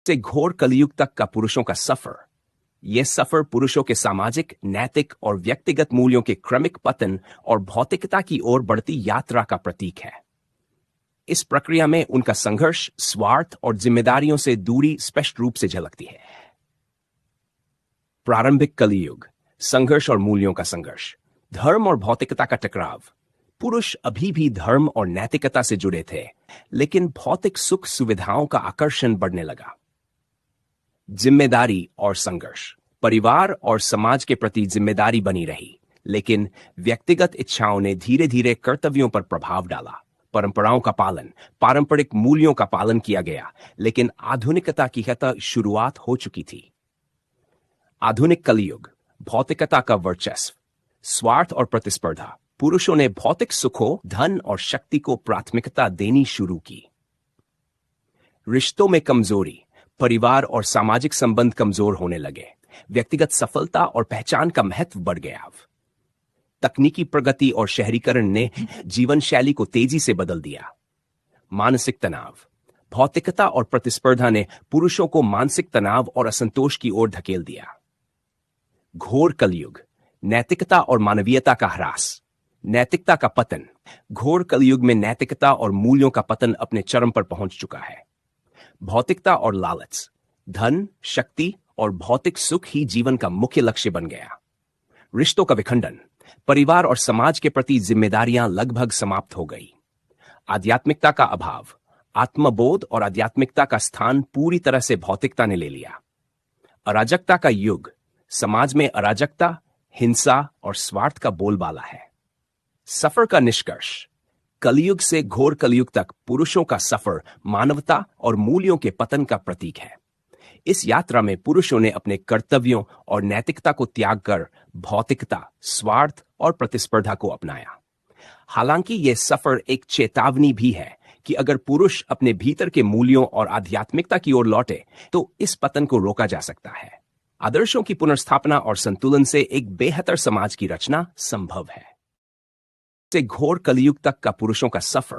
से घोर कलयुग तक का पुरुषों का सफर। यह सफर पुरुषों के सामाजिक, नैतिक और व्यक्तिगत मूल्यों के क्रमिक पतन और भौतिकता की ओर बढ़ती यात्रा का प्रतीक है। इस प्रक्रिया में उनका संघर्ष, स्वार्थ और जिम्मेदारियों से दूरी स्पष्ट रूप से झलकती है। प्रारंभिक कलयुग, संघर्ष और मूल्यों का संघर्ष, धर्म और भौतिकता का टकराव। पुरुष अभी भी धर्म और नैतिकता से जुड़े थे, लेकिन भौतिक सुख सुविधाओं का आकर्षण बढ़ने लगा। जिम्मेदारी और संघर्ष, परिवार और समाज के प्रति जिम्मेदारी बनी रही, लेकिन व्यक्तिगत इच्छाओं ने धीरे धीरे कर्तव्यों पर प्रभाव डाला। परंपराओं का पालन, पारंपरिक मूल्यों का पालन किया गया, लेकिन आधुनिकता की शुरुआत हो चुकी थी। आधुनिक कलयुग, भौतिकता का वर्चस्व, स्वार्थ और प्रतिस्पर्धा। पुरुषों ने भौतिक सुखों, धन और शक्ति को प्राथमिकता देनी शुरू की। रिश्तों में कमजोरी, परिवार और सामाजिक संबंध कमजोर होने लगे। व्यक्तिगत सफलता और पहचान का महत्व बढ़ गया। तकनीकी प्रगति और शहरीकरण ने जीवन शैली को तेजी से बदल दिया। मानसिक तनाव, भौतिकता और प्रतिस्पर्धा ने पुरुषों को मानसिक तनाव और असंतोष की ओर धकेल दिया। घोर कलयुग, नैतिकता और मानवीयता का ह्रास, नैतिकता का पतन। घोर कलयुग में नैतिकता और मूल्यों का पतन अपने चरम पर पहुंच चुका है। भौतिकता और लालच, धन, शक्ति और भौतिक सुख ही जीवन का मुख्य लक्ष्य बन गया। रिश्तों का विखंडन, परिवार और समाज के प्रति जिम्मेदारियां लगभग समाप्त हो गई। आध्यात्मिकता का अभाव, आत्मबोध और आध्यात्मिकता का स्थान पूरी तरह से भौतिकता ने ले लिया। अराजकता का युग, समाज में अराजकता, हिंसा और स्वार्थ का बोलबाला है। सफर का निष्कर्ष, कलयुग से घोर कलयुग तक पुरुषों का सफर मानवता और मूल्यों के पतन का प्रतीक है। इस यात्रा में पुरुषों ने अपने कर्तव्यों और नैतिकता को त्याग कर भौतिकता, स्वार्थ और प्रतिस्पर्धा को अपनाया। हालांकि यह सफर एक चेतावनी भी है कि अगर पुरुष अपने भीतर के मूल्यों और आध्यात्मिकता की ओर लौटे तो इस पतन को रोका जा सकता है। आदर्शों की पुनर्स्थापना और संतुलन से एक बेहतर समाज की रचना संभव है। से घोर कलयुग तक का पुरुषों का सफर